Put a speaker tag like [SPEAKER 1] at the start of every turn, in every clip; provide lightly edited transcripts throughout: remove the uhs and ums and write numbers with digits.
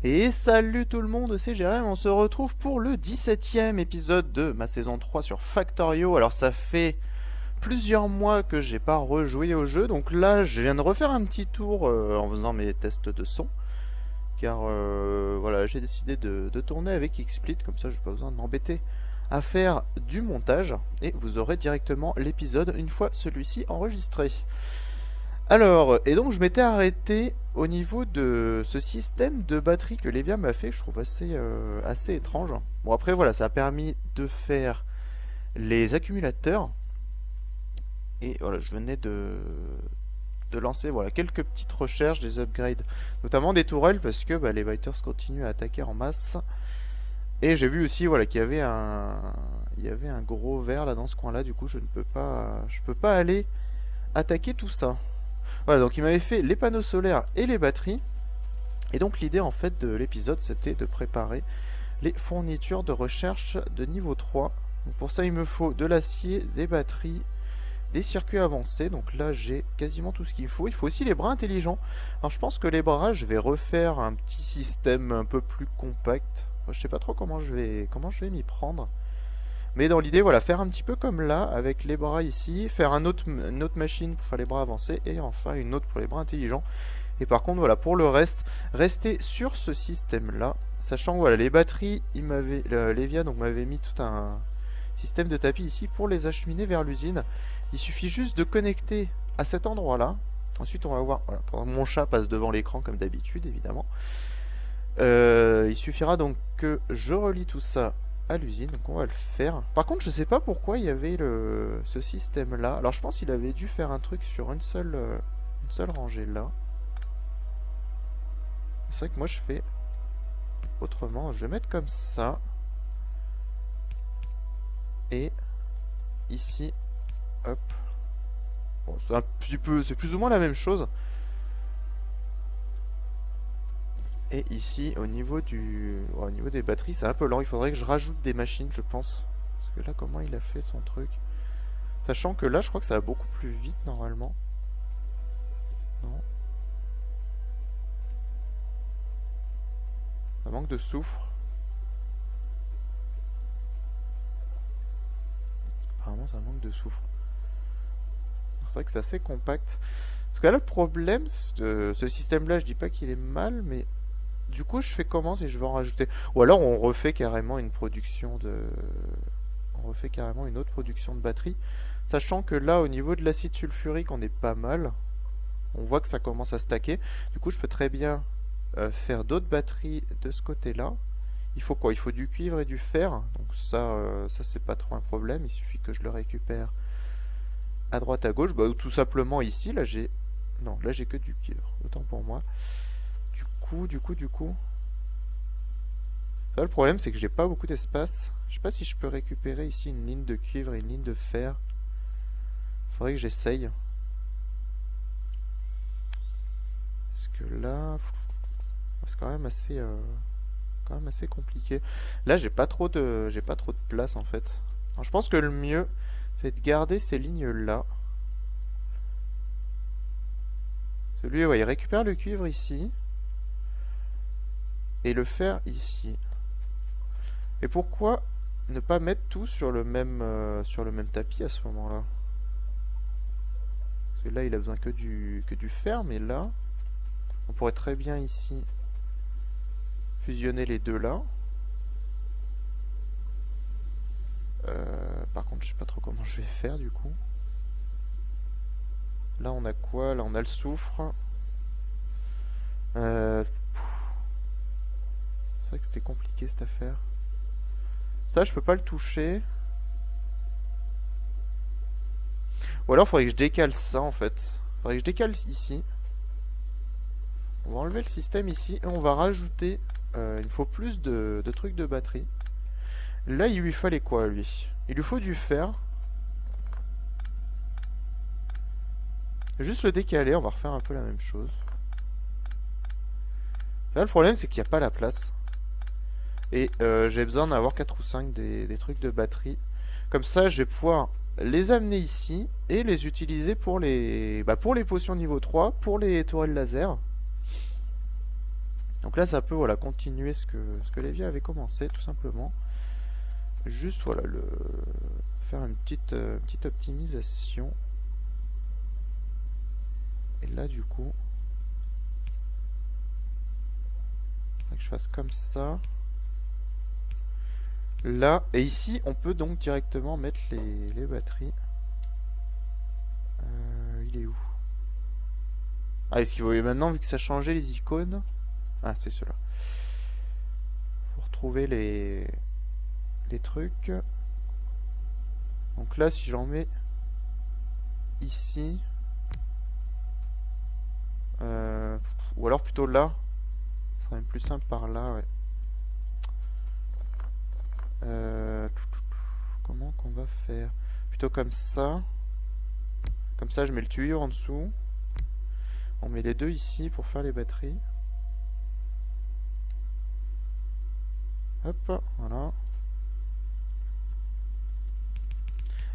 [SPEAKER 1] Et salut tout le monde, c'est Jérém, on se retrouve pour le 17e épisode de ma saison 3 sur Factorio. Alors ça fait plusieurs mois que j'ai pas rejoué au jeu, donc là je viens de refaire un petit tour en faisant mes tests de son. Car voilà, j'ai décidé de tourner avec XSplit, comme ça j'ai pas besoin de m'embêter à faire du montage. Et vous aurez directement l'épisode une fois celui-ci enregistré. Alors, et donc je m'étais arrêté au niveau de ce système de batterie que Levia m'a fait, que je trouve assez étrange. Bon après voilà, ça a permis de faire les accumulateurs. Et voilà, je venais de lancer voilà, quelques petites recherches, des upgrades, notamment des tourelles, parce que les biters continuent à attaquer en masse. Et j'ai vu aussi voilà, qu'il y avait il y avait un gros ver là dans ce coin-là, du coup je peux pas aller attaquer tout ça. Voilà, donc il m'avait fait les panneaux solaires et les batteries. Et donc l'idée en fait de l'épisode c'était de préparer les fournitures de recherche de niveau 3. Donc pour ça il me faut de l'acier, des batteries, des circuits avancés. Donc là j'ai quasiment tout ce qu'il faut. Il faut aussi les bras intelligents. Alors je pense que les bras je vais refaire un petit système un peu plus compact. Enfin, je sais pas trop comment je vais m'y prendre. Mais dans l'idée, voilà, faire un petit peu comme là, avec les bras ici, faire une autre machine pour faire les bras avancés, et enfin une autre pour les bras intelligents. Et par contre, voilà, pour le reste, rester sur ce système-là, sachant que voilà, les batteries, Levia donc m'avait mis tout un système de tapis ici pour les acheminer vers l'usine. Il suffit juste de connecter à cet endroit-là. Ensuite, on va voir, voilà, pendant que mon chat passe devant l'écran comme d'habitude, évidemment. Il suffira donc que je relie tout ça à l'usine, donc on va le faire. Par contre, je sais pas pourquoi il y avait ce système là. Alors je pense qu'il avait dû faire un truc sur une seule rangée là. C'est vrai que moi je fais autrement. Je vais mettre comme ça. Et ici, hop. Bon, c'est un petit peu, c'est plus ou moins la même chose. Et ici, au niveau des batteries, c'est un peu lent. Il faudrait que je rajoute des machines, je pense. Parce que là, comment il a fait son truc? Sachant que là, je crois que ça va beaucoup plus vite, normalement. Non. Ça manque de soufre. Apparemment, ça manque de soufre. C'est vrai que c'est assez compact. Parce que là, le problème, ce système-là, je dis pas qu'il est mal, mais... Du coup, je fais comment si je veux en rajouter? Ou alors on refait carrément une production de... On refait carrément une autre production de batterie. Sachant que là, au niveau de l'acide sulfurique, on est pas mal. On voit que ça commence à stacker. Du coup, je peux très bien faire d'autres batteries de ce côté-là. Il faut quoi? Il faut du cuivre et du fer. Donc ça c'est pas trop un problème. Il suffit que je le récupère à droite, à gauche. Bah, ou tout simplement ici, là j'ai... Non, là j'ai que du cuivre. Autant pour moi. Du coup. Ça, le problème, c'est que j'ai pas beaucoup d'espace. Je sais pas si je peux récupérer ici une ligne de cuivre et une ligne de fer. Faudrait que j'essaye. Parce que là, c'est quand même assez compliqué. Là, j'ai pas trop de place en fait. Alors, je pense que le mieux, c'est de garder ces lignes là. Celui, ouais, il récupère le cuivre ici. Et le fer ici. Et pourquoi ne pas mettre tout sur le même tapis à ce moment-là? Parce que là, il a besoin que du fer, mais là, on pourrait très bien ici fusionner les deux là. Par contre, je sais pas trop comment je vais faire du coup. Là, on a quoi? Là, on a le soufre. C'est vrai que c'était compliqué cette affaire. Ça, je peux pas le toucher. Ou alors, il faudrait que je décale ça en fait. Il faudrait que je décale ici. On va enlever le système ici et on va rajouter. Il faut plus de trucs de batterie. Là, il lui fallait quoi, lui? Il lui faut du fer. Juste le décaler, on va refaire un peu la même chose. Là, le problème, c'est qu'il n'y a pas la place. Et j'ai besoin d'avoir 4 ou 5 des trucs de batterie. Comme ça, je vais pouvoir les amener ici et les utiliser pour les potions niveau 3, pour les tourelles laser. Donc là, ça peut voilà, continuer ce que Lévy avait commencé, tout simplement. Juste, voilà, faire une petite optimisation. Et là, du coup, il faudrait que je fasse comme ça. Là, et ici, on peut donc directement mettre les batteries. Il est où? Ah, est-ce qu'il faut maintenant, vu que ça a changé les icônes? Ah, c'est cela. Faut retrouver les trucs. Donc là, si j'en mets ici, ou alors plutôt là, ce serait même plus simple par là, ouais. Comment qu'on va faire? Plutôt comme ça. Comme ça, je mets le tuyau en dessous. On met les deux ici pour faire les batteries. Hop, voilà.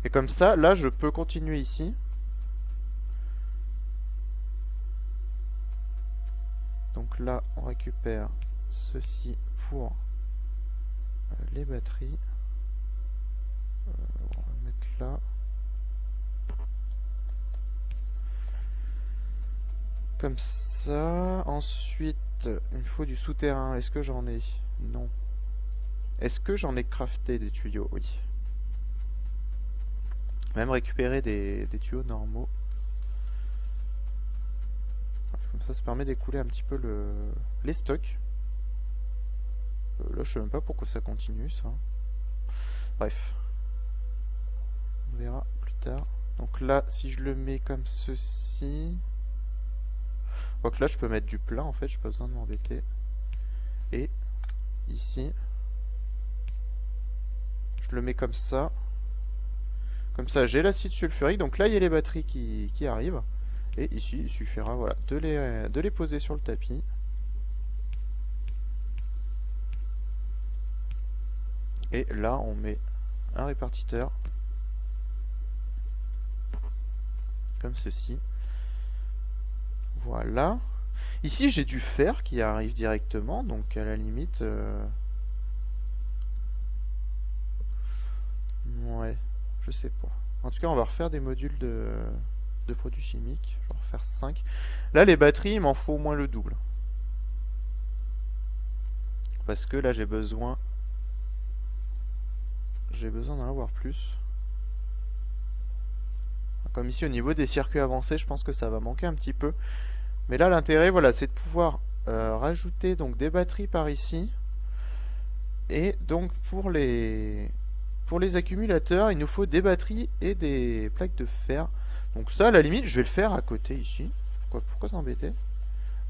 [SPEAKER 1] Et comme ça, là, je peux continuer ici. Donc là, on récupère ceci pour les batteries. On va le mettre là. Comme ça. Ensuite, il me faut du souterrain. Est-ce que j'en ai? Non. Est-ce que j'en ai crafté des tuyaux? Oui. Même récupérer des tuyaux normaux. Comme ça permet d'écouler un petit peu les stocks. Là, je sais même pas pourquoi ça continue, ça. Bref. On verra plus tard. Donc là, si je le mets comme ceci... Donc là, je peux mettre du plat, en fait. J'ai pas besoin de m'embêter. Et ici... Je le mets comme ça. Comme ça, j'ai l'acide sulfurique. Donc là, il y a les batteries qui arrivent. Et ici, il suffira voilà, de les poser sur le tapis. Et là, on met un répartiteur. Comme ceci. Voilà. Ici, j'ai du fer qui arrive directement. Donc, à la limite... Ouais, je sais pas. En tout cas, on va refaire des modules de produits chimiques. Je vais en refaire 5. Là, les batteries, il m'en faut au moins le double. Parce que là, j'ai besoin d'en avoir plus. Comme ici, au niveau des circuits avancés, je pense que ça va manquer un petit peu. Mais là, l'intérêt, voilà, c'est de pouvoir rajouter donc des batteries par ici. Et donc, pour les accumulateurs, il nous faut des batteries et des plaques de fer. Donc ça, à la limite, je vais le faire à côté ici. Pourquoi s'embêter?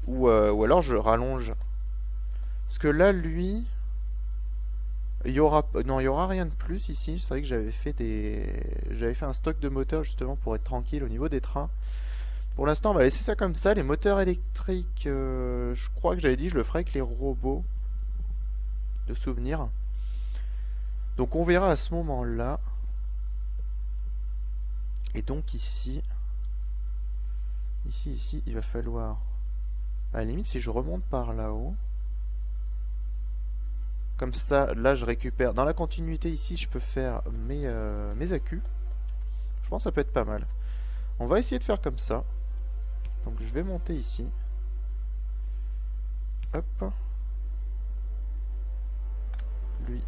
[SPEAKER 1] Ou alors je rallonge. Parce que là, lui... il y aura rien de plus ici. C'est vrai que j'avais fait un stock de moteurs justement pour être tranquille au niveau des trains. Pour l'instant, on va laisser ça comme ça. Les moteurs électriques, je crois que j'avais dit, je le ferai avec les robots de souvenirs. Donc on verra à ce moment-là. Et donc ici, il va falloir... À la limite, si je remonte par là-haut... Comme ça, là, je récupère... Dans la continuité, ici, je peux faire mes accus. Je pense que ça peut être pas mal. On va essayer de faire comme ça. Donc je vais monter ici. Hop. Lui...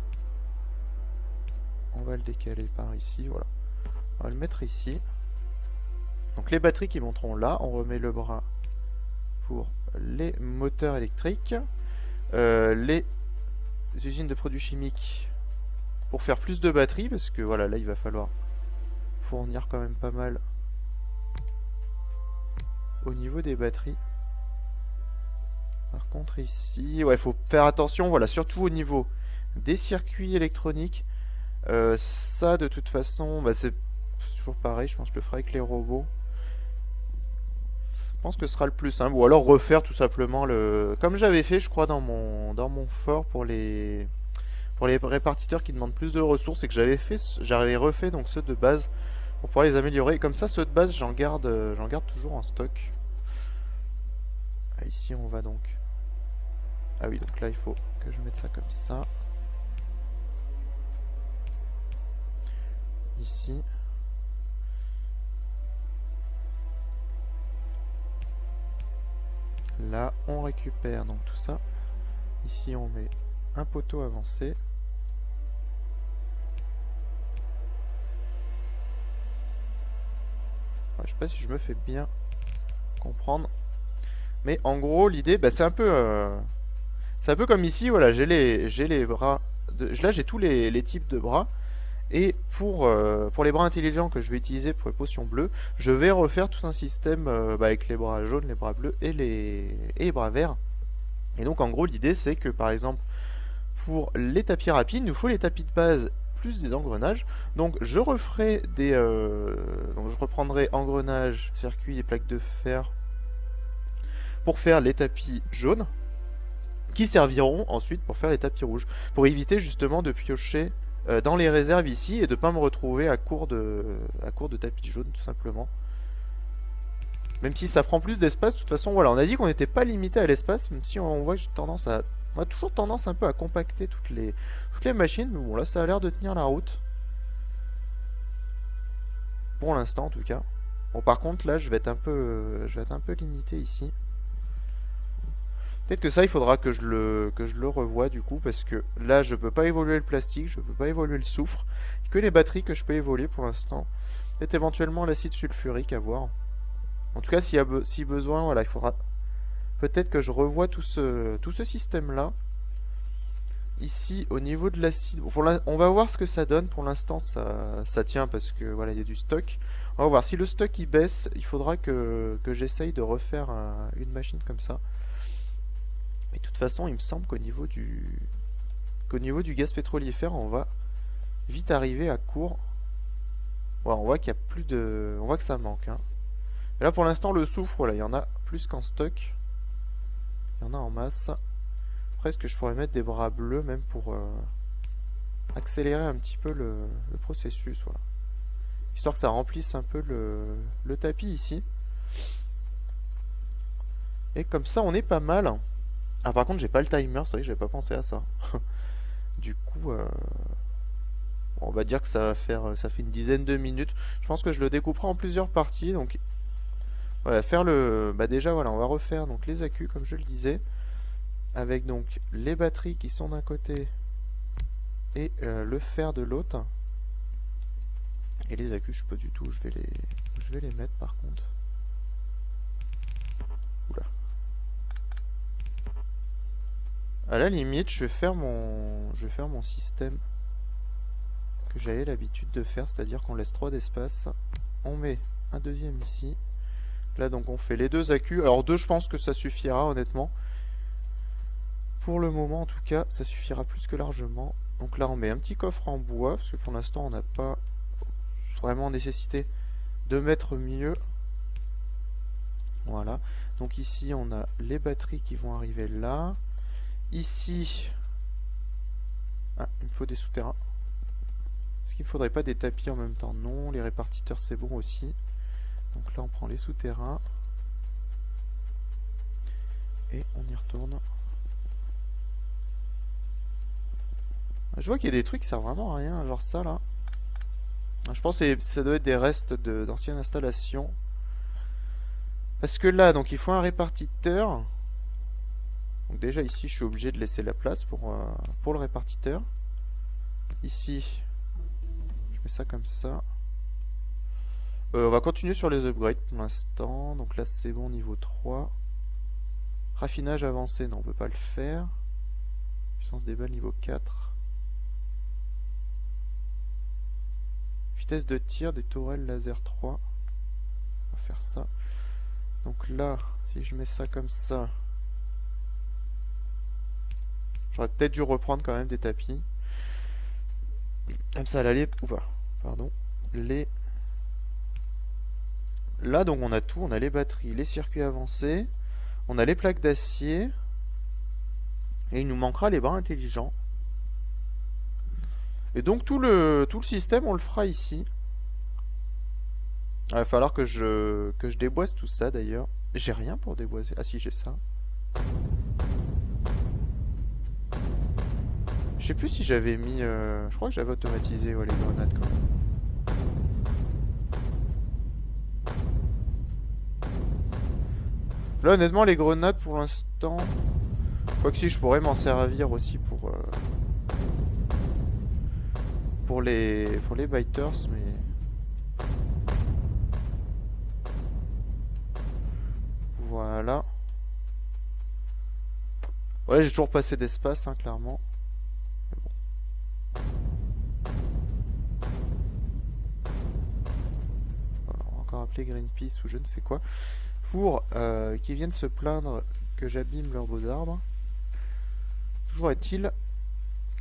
[SPEAKER 1] On va le décaler par ici, voilà. On va le mettre ici. Donc les batteries qui monteront là, on remet le bras pour les moteurs électriques. Les usines de produits chimiques pour faire plus de batteries, parce que voilà, là il va falloir fournir quand même pas mal au niveau des batteries. Par contre ici, ouais, faut faire attention, voilà, surtout au niveau des circuits électroniques. Ça de toute façon, bah, c'est toujours pareil, je pense que je le ferai avec les robots. Je pense que ce sera le plus simple, ou alors refaire tout simplement comme j'avais fait, je crois, dans mon fort pour les répartiteurs qui demandent plus de ressources, et que j'avais refait donc ceux de base pour pouvoir les améliorer. Et comme ça, ceux de base, j'en garde toujours en stock. Ici, on va donc Ah oui, donc là il faut que je mette ça comme ça. Ici. Là, on récupère donc tout ça. Ici, on met un poteau avancé. Je sais pas si je me fais bien comprendre. Mais en gros, l'idée, bah, c'est un peu comme ici. Voilà, j'ai les bras. Là, j'ai tous les types de bras. Et pour les bras intelligents que je vais utiliser pour les potions bleues, je vais refaire tout un système avec les bras jaunes, les bras bleus et les bras verts. Et donc en gros l'idée c'est que par exemple pour les tapis rapides, il nous faut les tapis de base plus des engrenages. Donc je referai donc je reprendrai engrenages, circuits et plaques de fer pour faire les tapis jaunes, qui serviront ensuite pour faire les tapis rouges, pour éviter justement de piocher dans les réserves ici et de pas me retrouver à court de tapis jaunes tout simplement. Même si ça prend plus d'espace, de toute façon voilà, on a dit qu'on n'était pas limité à l'espace, même si on voit que on a toujours tendance un peu à compacter toutes les machines, mais bon là ça a l'air de tenir la route. Pour l'instant en tout cas. Bon par contre là je vais être un peu limité ici. Peut-être que ça il faudra que je le revoie du coup, parce que là je peux pas évoluer le plastique, je peux pas évoluer le soufre, que les batteries que je peux évoluer pour l'instant. Peut-être éventuellement l'acide sulfurique à voir. En tout cas si besoin, voilà, il faudra peut-être que je revoie tout ce système là. Ici au niveau de l'acide, on va voir ce que ça donne. Pour l'instant ça tient parce que voilà il y a du stock. On va voir si le stock il baisse, il faudra que j'essaye de refaire une machine comme ça. Mais de toute façon, il me semble qu'au niveau du gaz pétrolifère, on va vite arriver à court. Ouais, on voit qu'il y a plus de, on voit que ça manque. Hein. Mais là, pour l'instant, le soufre, voilà, il y en a plus qu'en stock. Il y en a en masse. Après, est-ce que je pourrais mettre des bras bleus même pour accélérer un petit peu le processus, voilà. Histoire que ça remplisse un peu le tapis ici. Et comme ça, on est pas mal. Ah par contre j'ai pas le timer, c'est vrai que j'avais pas pensé à ça. Du coup on va dire que ça fait une dizaine de minutes. Je pense que je le découperai en plusieurs parties. Donc voilà, déjà voilà, on va refaire donc les accus comme je le disais. Avec donc les batteries qui sont d'un côté et le fer de l'autre. Et les accus je sais pas du tout, je vais les mettre par contre. Oula. À la limite, je vais faire mon système que j'avais l'habitude de faire, c'est-à-dire qu'on laisse 3 d'espace. On met un deuxième ici. Là, donc, on fait les 2 accus. Alors, 2, je pense que ça suffira, honnêtement. Pour le moment, en tout cas, ça suffira plus que largement. Donc là, on met un petit coffre en bois, parce que pour l'instant, on n'a pas vraiment nécessité de mettre mieux. Voilà. Donc ici, on a les batteries qui vont arriver là. Ici, il me faut des souterrains. Est-ce qu'il ne faudrait pas des tapis en même temps? Non, les répartiteurs c'est bon aussi. Donc là on prend les souterrains. Et on y retourne. Je vois qu'il y a des trucs qui servent vraiment à rien, genre ça là. Je pense que ça doit être des restes d'anciennes installations. Parce que là, donc il faut un répartiteur. Donc déjà ici je suis obligé de laisser la place pour le répartiteur. Ici je mets ça comme ça. On va continuer sur les upgrades pour l'instant. Donc là c'est bon niveau 3. Raffinage avancé, non on peut pas le faire. Puissance des balles niveau 4. Vitesse de tir des tourelles laser 3. On va faire ça. Donc là si je mets ça comme ça, j'aurais peut-être dû reprendre quand même des tapis. Comme ça, là, pardon. Là, donc, on a tout. On a les batteries, les circuits avancés. On a les plaques d'acier. Et il nous manquera les bras intelligents. Et donc, tout le système, on le fera ici. Il va falloir que je déboise tout ça, d'ailleurs. J'ai rien pour déboiser. Ah si, j'ai ça. sais plus si j'avais mis... Je crois que j'avais automatisé ouais, les grenades quand même. Là honnêtement les grenades pour l'instant... Quoique si je pourrais m'en servir aussi pour les biters mais... Voilà. Ouais j'ai toujours pas assez d'espace hein, clairement. Voilà, on va encore appeler Greenpeace ou je ne sais quoi. Pour qu'ils viennent se plaindre que j'abîme leurs beaux arbres. Toujours est-il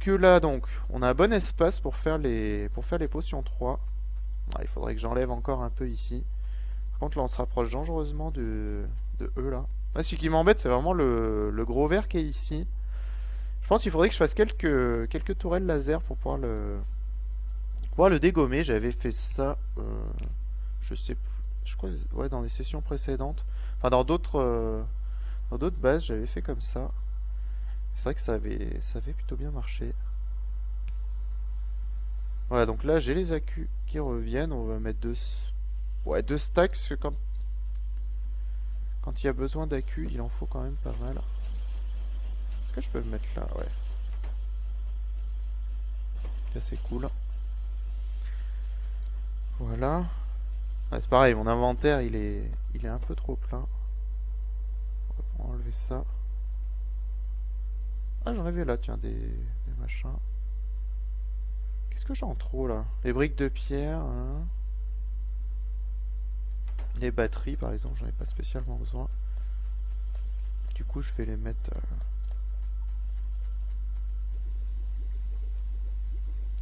[SPEAKER 1] que là donc on a un bon espace pour faire les potions 3. Ah, il faudrait que j'enlève encore un peu ici. Par contre là on se rapproche dangereusement de eux là. Ah, ce qui m'embête c'est vraiment le gros verre qui est ici. Je pense qu'il faudrait que je fasse quelques tourelles laser pour pouvoir le dégommer. J'avais fait ça je sais plus. Je crois ouais dans des sessions précédentes. Enfin dans d'autres bases j'avais fait comme ça. C'est vrai que ça avait plutôt bien marché. Voilà, donc là j'ai les accus qui reviennent. On va mettre deux stacks parce que quand il y a besoin d'accus, il en faut quand même pas mal. Est-ce que je peux le mettre là? Ouais. C'est assez cool. Voilà. Ouais, c'est pareil, mon inventaire il est un peu trop plein. On va enlever ça. Ah, j'en avais là, tiens, des machins. Qu'est-ce que j'ai en trop là? Les briques de pierre, hein. Les batteries par exemple, j'en ai pas spécialement besoin. Du coup, je vais les mettre.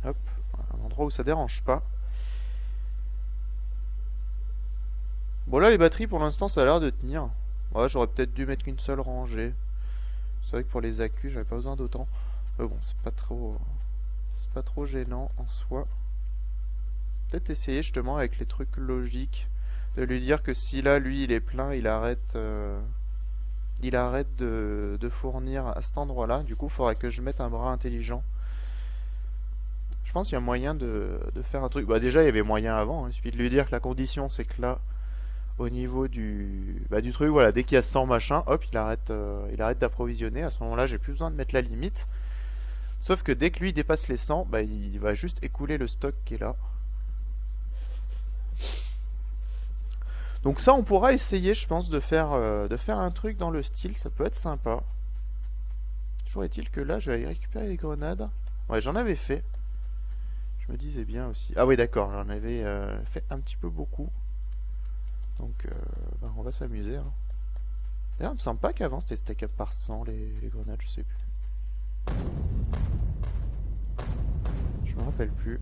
[SPEAKER 1] Hop, un endroit où ça dérange pas. Bon, là, les batteries pour l'instant, ça a l'air de tenir. Ouais, j'aurais peut-être dû mettre qu'une seule rangée. C'est vrai que pour les accus, j'avais pas besoin d'autant. Mais bon, c'est pas trop gênant en soi. Peut-être essayer justement avec les trucs logiques de lui dire que si là lui il est plein, il arrête de fournir à cet endroit-là. Du coup, il faudrait que je mette un bras intelligent. Je pense qu'il y a moyen de faire un truc. Bah déjà, il y avait moyen avant. Hein. Il suffit de lui dire que la condition c'est que là, au niveau du truc, voilà, dès qu'il y a 100 machin, hop, il arrête d'approvisionner. À ce moment-là, j'ai plus besoin de mettre la limite. Sauf que dès que lui dépasse les 100, bah, il va juste écouler le stock qui est là. Donc ça, on pourra essayer, je pense, de faire un truc dans le style. Ça peut être sympa. Toujours est-il que là, je vais aller récupérer les grenades. Ouais, j'en avais fait. Je me disais bien aussi. Ah oui, d'accord, j'en avais fait un petit peu beaucoup. Donc, bah, on va s'amuser. Hein. D'ailleurs, il me semble pas qu'avant c'était stack up par 100 les grenades, je sais plus. Je me rappelle plus.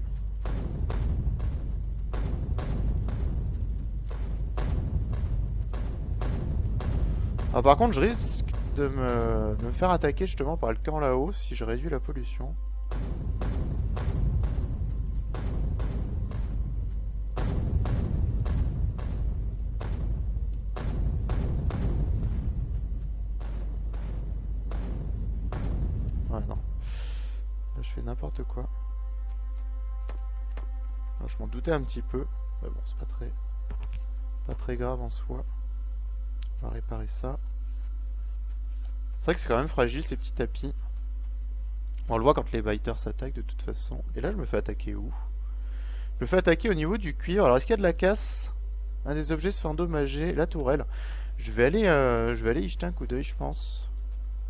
[SPEAKER 1] Ah, par contre, je risque de me faire attaquer justement par le camp là-haut si je réduis la pollution. Ouais, non. Là, je fais n'importe quoi. Alors, je m'en doutais un petit peu. Mais bon, c'est pas très grave en soi. On va réparer ça. C'est vrai que c'est quand même fragile ces petits tapis. On le voit quand les biters s'attaquent de toute façon. Et là je me fais attaquer où? Je me fais attaquer au niveau du cuivre. Alors est-ce qu'il y a de la casse? Un des objets se fait endommager. La tourelle. Je vais aller y jeter un coup d'œil je pense.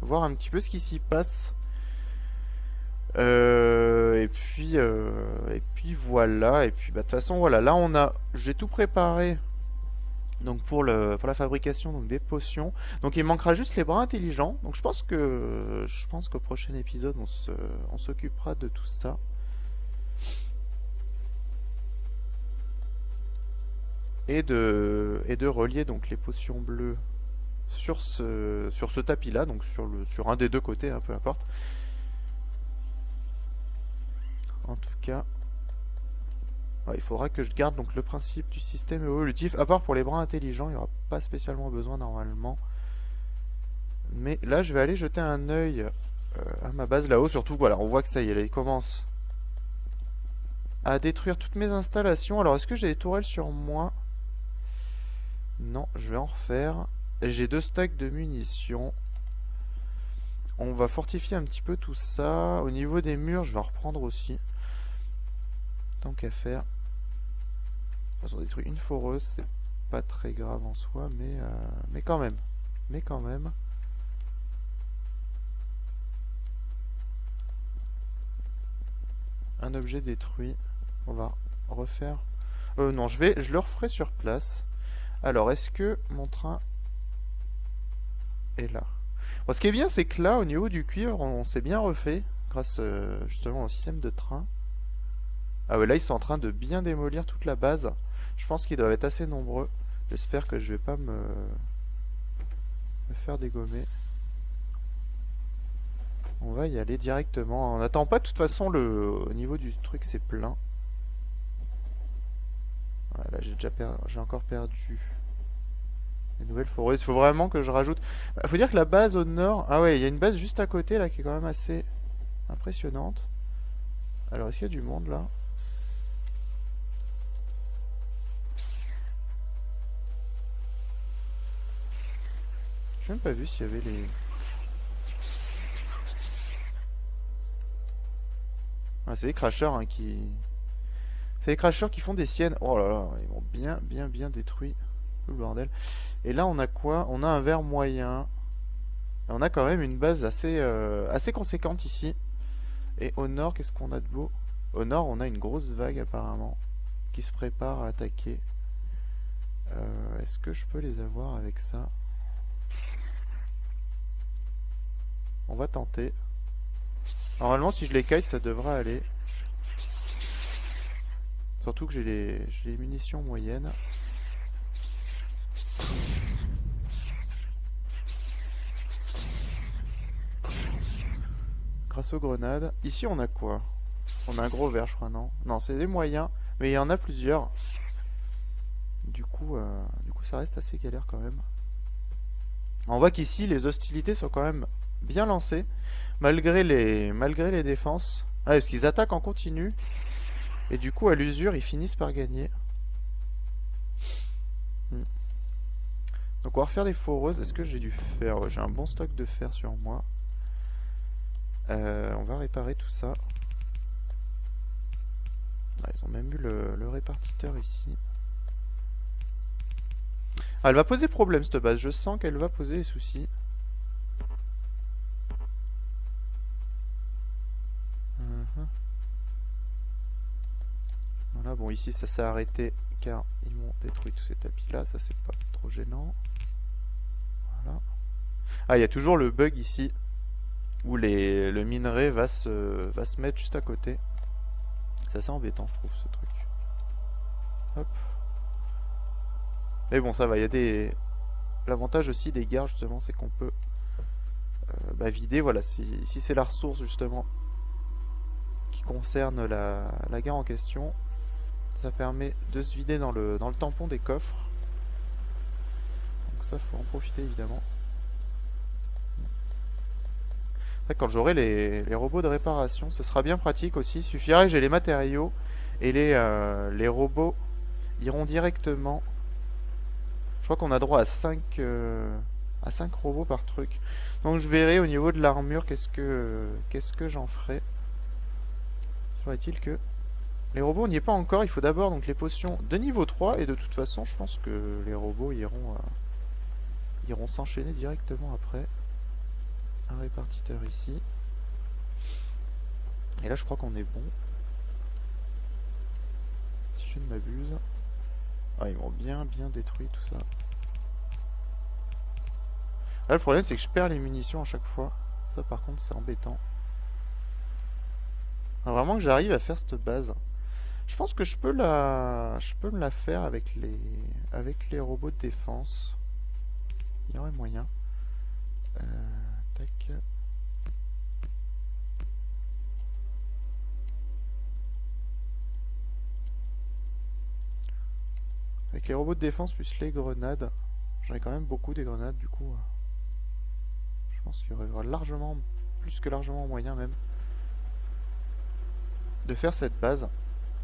[SPEAKER 1] Voir un petit peu ce qui s'y passe. Et puis voilà. Et puis bah, de toute façon voilà. Là j'ai tout préparé. Donc pour la fabrication donc des potions. Donc il manquera juste les bras intelligents. Donc je pense qu'au prochain épisode on s'occupera de tout ça. Et de relier donc les potions bleues sur ce tapis là, donc sur un des deux côtés, hein, peu importe. En tout cas. Ouais, il faudra que je garde donc le principe du système évolutif. À part pour les bras intelligents, il n'y aura pas spécialement besoin normalement. Mais là, je vais aller jeter un œil à ma base là-haut. Surtout, voilà, on voit que ça y est, là, il commence à détruire toutes mes installations. Alors, est-ce que j'ai des tourelles sur moi? Non, je vais en refaire. J'ai 2 stacks de munitions. On va fortifier un petit peu tout ça. Au niveau des murs, je vais en reprendre aussi. Tant qu'à faire. Ils ont détruit une foreuse, c'est pas très grave en soi, mais quand même. Mais quand même. Un objet détruit. On va refaire. Non, je le referai sur place. Alors, est-ce que mon train est là? Bon, ce qui est bien, c'est que là, au niveau du cuivre, on s'est bien refait. Grâce justement au système de train. Ah ouais, là, ils sont en train de bien démolir toute la base. Je pense qu'ils doivent être assez nombreux. J'espère que je vais pas me faire dégommer. On va y aller directement. On n'attend pas, de toute façon, au niveau du truc, c'est plein. Voilà, j'ai encore perdu les nouvelles forêts. Il faut vraiment que je rajoute. Il faut dire que la base au nord. Ah ouais, il y a une base juste à côté là qui est quand même assez impressionnante. Alors, est-ce qu'il y a du monde là? J'ai même pas vu s'il y avait les. Ah, c'est les crashers hein, qui. C'est les crashers qui font des siennes. Oh là là, ils m'ont bien détruit. Le bordel. Et là, on a quoi? On a un verre moyen. Et on a quand même une base assez conséquente ici. Et au nord, qu'est-ce qu'on a de beau? Au nord, on a une grosse vague apparemment qui se prépare à attaquer. Est-ce que je peux les avoir avec ça? On va tenter. Normalement, si je les kite, ça devrait aller. Surtout que j'ai les munitions moyennes. Grâce aux grenades. Ici, on a quoi? On a un gros verre, je crois, non? Non, c'est des moyens. Mais il y en a plusieurs. Du coup, ça reste assez galère quand même. On voit qu'ici, les hostilités sont quand même bien lancées. Malgré les défenses. Ah, parce qu'ils attaquent en continu. Et du coup, à l'usure, ils finissent par gagner. Donc on va refaire des foreuses. Est-ce que j'ai du fer? Ouais, j'ai un bon stock de fer sur moi. On va réparer tout ça. Ah, ils ont même eu le répartiteur ici. Ah, elle va poser problème cette base. Je sens qu'elle va poser des soucis. Voilà, bon ici ça s'est arrêté car ils m'ont détruit tous ces tapis là. Ça c'est pas trop gênant. Voilà. Ah, il y a toujours le bug ici où le minerai va se mettre juste à côté. C'est assez embêtant, je trouve, ce truc. Hop. Mais bon, ça va, il y a des. L'avantage aussi des gares, justement, c'est qu'on peut vider. Voilà, si c'est la ressource, justement, qui concerne la gare en question, ça permet de se vider dans le tampon des coffres. Donc, ça, faut en profiter, évidemment. Quand j'aurai les robots de réparation, ce sera bien pratique aussi. Il suffirait que j'ai les matériaux et les robots iront directement. Je crois qu'on a droit à 5 robots par truc. Donc je verrai au niveau de l'armure qu'est-ce que j'en ferai. Faudrait-il que les robots, on n'y est pas encore. Il faut d'abord donc les potions de niveau 3 et de toute façon, je pense que les robots iront s'enchaîner directement après. Un répartiteur ici. Et là, je crois qu'on est bon. Si je ne m'abuse. Ah, ils m'ont bien détruit tout ça. Là, le problème, c'est que je perds les munitions à chaque fois. Ça, par contre, c'est embêtant. Alors, vraiment que j'arrive à faire cette base. Je pense que je peux me la faire avec les robots de défense. Il y aurait moyen. Tac. Avec les robots de défense plus les grenades. J'en ai quand même beaucoup des grenades du coup. Je pense qu'il y aurait largement plus que largement moyen même de faire cette base.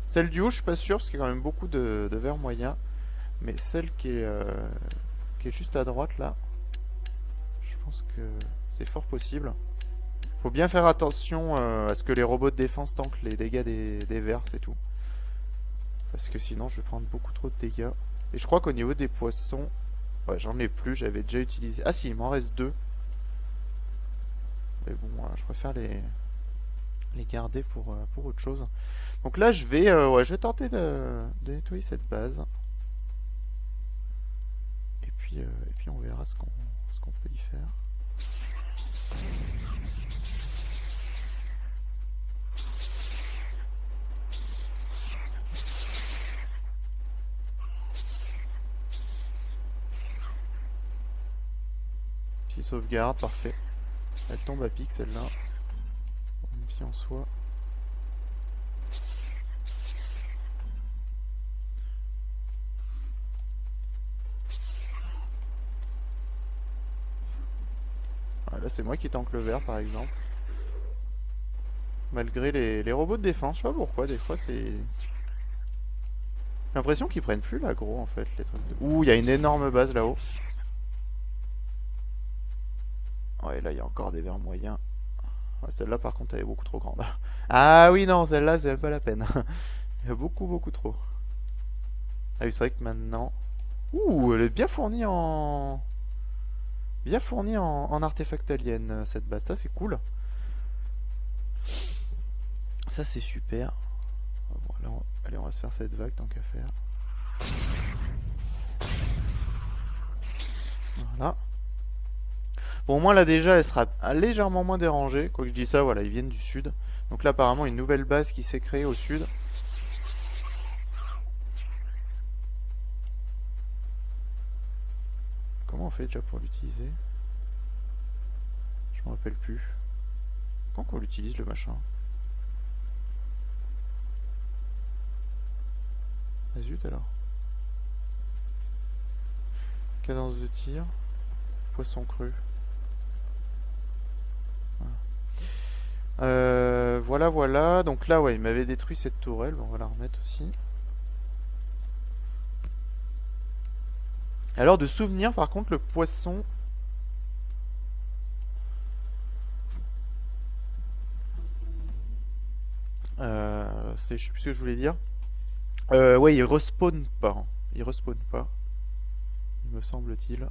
[SPEAKER 1] Celle du haut, je suis pas sûr parce qu'il y a quand même beaucoup de verts moyens. Mais celle qui est juste à droite là, je pense que c'est fort possible. Faut bien faire attention à ce que les robots de défense tankent les dégâts des verts, c'est tout. Parce que sinon je vais prendre beaucoup trop de dégâts. Et je crois qu'au niveau des poissons, ouais, j'en ai plus, j'avais déjà utilisé. Ah si, il m'en reste 2. Mais bon, je préfère les garder pour autre chose. Donc là, ouais, je vais tenter de nettoyer cette base. Et puis on verra ce qu'on peut y faire. Petite sauvegarde, parfait. Elle tombe à pic celle-là. Même si en soi. Ah, là c'est moi qui tank le vert par exemple. Malgré les robots de défense, je sais pas pourquoi, des fois c'est... J'ai l'impression qu'ils prennent plus l'aggro en fait, les trucs de... Ouh, il y a une énorme base là-haut. Ouais, là il y a encore des verts moyens. Ouais, celle-là par contre elle est beaucoup trop grande. Ah oui non, celle-là c'est même pas la peine. Il y a beaucoup trop. Ah oui, c'est vrai que maintenant... Ouh, elle est bien fournie en... Bien fournie en artefact alien, cette base. Ça c'est cool. Ça c'est super. Bon, là, allez, on va se faire cette vague tant qu'à faire. Voilà. Bon, au moins là déjà, elle sera légèrement moins dérangée. Quoi que je dis ça, voilà, ils viennent du sud. Donc là, apparemment, une nouvelle base qui s'est créée au sud. Comment on fait déjà pour l'utiliser? Je me rappelle plus. Quand on l'utilise le machin? Ah zut alors. Cadence de tir. Poisson cru. Voilà. Donc là, ouais, il m'avait détruit cette tourelle. Bon, on va la remettre aussi. Alors, de souvenir, par contre, le poisson... je sais plus ce que je voulais dire. Ouais, il respawn pas. Il respawn pas. Il me semble-t-il.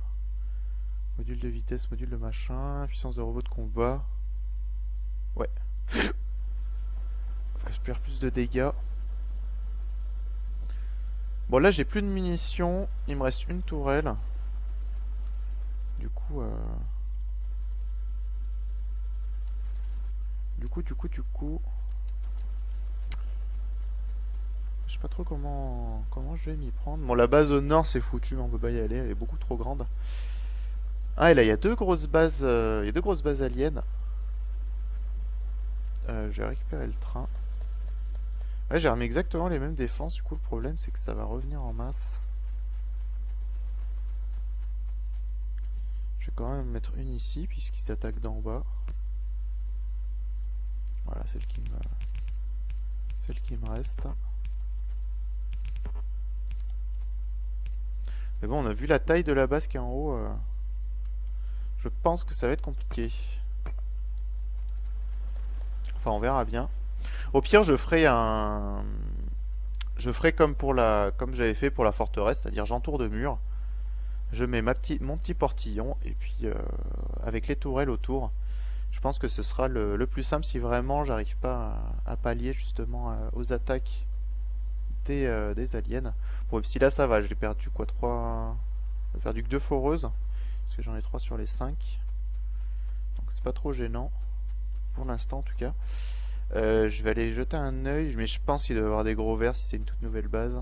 [SPEAKER 1] Module de vitesse, module de machin, puissance de robot de combat. Ouais. Je perds plus de dégâts. Bon là j'ai plus de munitions. Il me reste une tourelle. Du coup... Du coup... Je sais pas trop comment je vais m'y prendre. Bon la base au nord c'est foutu, on peut pas y aller, elle est beaucoup trop grande. Ah et là il y a deux grosses bases. Il y a deux grosses bases aliens. Je vais récupérer le train. Ouais, j'ai remis exactement les mêmes défenses. Du coup, le problème, c'est que ça va revenir en masse. Je vais quand même mettre une ici, puisqu'ils attaquent d'en bas. Voilà, celle qui me reste. Mais bon, on a vu la taille de la base qui est en haut. Je pense que ça va être compliqué. Enfin, on verra bien. Au pire, je ferai comme j'avais fait pour la forteresse, c'est-à-dire j'entoure de murs. Je mets mon petit portillon et puis avec les tourelles autour. Je pense que ce sera le plus simple si vraiment j'arrive pas à pallier justement aux attaques des aliens. Bon, si là ça va, j'ai perdu quoi, 3. J'ai perdu que 2 foreuses. Parce que j'en ai 3 sur les 5. Donc c'est pas trop gênant. Pour l'instant en tout cas. Je vais aller jeter un œil, mais je pense qu'il doit y avoir des gros vers si c'est une toute nouvelle base.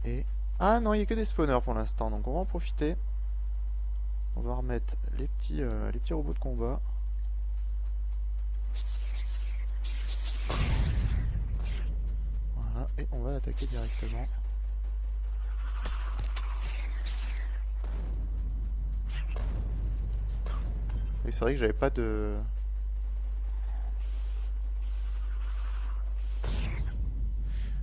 [SPEAKER 1] Et... Ah non, il n'y a que des spawners pour l'instant, donc on va en profiter. On va remettre les petits robots de combat. Voilà, et on va l'attaquer directement. Oui, c'est vrai que j'avais pas de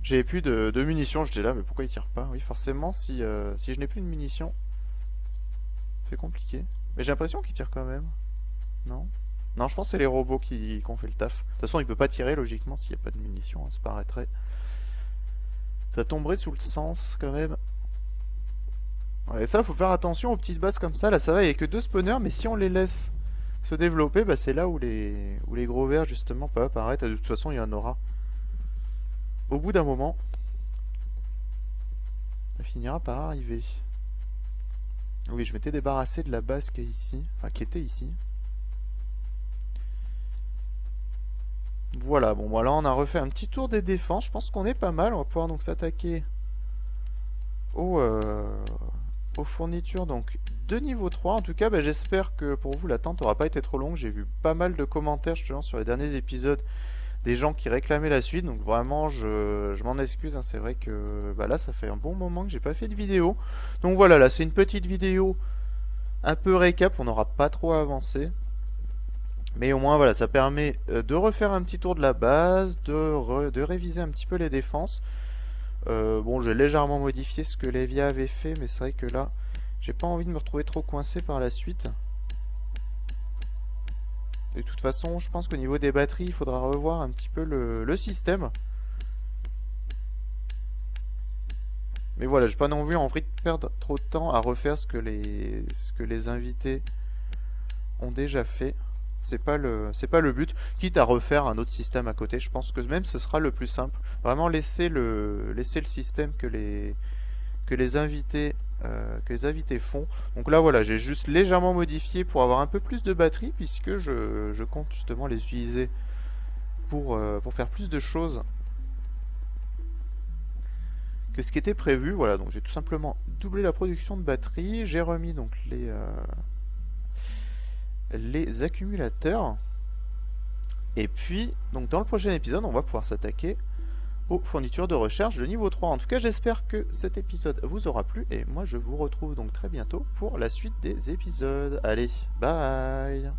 [SPEAKER 1] J'avais plus de munitions, j'étais là, mais pourquoi il tire pas? Oui, forcément, si je n'ai plus de munitions, c'est compliqué. Mais j'ai l'impression qu'il tire quand même. Non? Non, je pense que c'est les robots qui ont fait le taf. De toute façon, il peut pas tirer logiquement s'il n'y a pas de munitions, hein, ça paraîtrait. Ça tomberait sous le sens quand même. Ouais, et ça, faut faire attention aux petites bases comme ça. Là, ça va, il n'y a que 2 spawners, mais si on les laisse se développer, bah, c'est là où les gros vers justement peuvent apparaître. Et de toute façon, il y en aura. Au bout d'un moment, ça finira par arriver. Oui, je m'étais débarrassé de la base qui est ici. Enfin, qui était ici. Voilà, bon, voilà, on a refait un petit tour des défenses. Je pense qu'on est pas mal. On va pouvoir donc s'attaquer aux, euh, aux fournitures donc de niveau 3. En tout cas, bah, j'espère que pour vous, l'attente n'aura pas été trop longue. J'ai vu pas mal de commentaires justement sur les derniers épisodes des gens qui réclamaient la suite. Donc vraiment, je m'en excuse, hein. C'est vrai que bah, là, ça fait un bon moment que j'ai pas fait de vidéo. Donc voilà, là, c'est une petite vidéo un peu récap. On n'aura pas trop avancé. Mais au moins, voilà, ça permet de refaire un petit tour de la base, de réviser un petit peu les défenses. Bon, j'ai légèrement modifié ce que Levia avait fait, mais c'est vrai que là, j'ai pas envie de me retrouver trop coincé par la suite. De toute façon, je pense qu'au niveau des batteries, il faudra revoir un petit peu le système. Mais voilà, j'ai pas non plus envie de perdre trop de temps à refaire ce que les invités ont déjà fait. C'est pas le but, quitte à refaire un autre système à côté. Je pense que même ce sera le plus simple. Vraiment laisser le système que les invités font. Donc là voilà, j'ai juste légèrement modifié pour avoir un peu plus de batterie puisque je compte justement les utiliser pour faire plus de choses que ce qui était prévu. Voilà, donc j'ai tout simplement doublé la production de batterie. J'ai remis donc les accumulateurs. Et puis, donc dans le prochain épisode, on va pouvoir s'attaquer aux fournitures de recherche de niveau 3. En tout cas, j'espère que cet épisode vous aura plu. Et moi, je vous retrouve donc très bientôt pour la suite des épisodes. Allez, bye!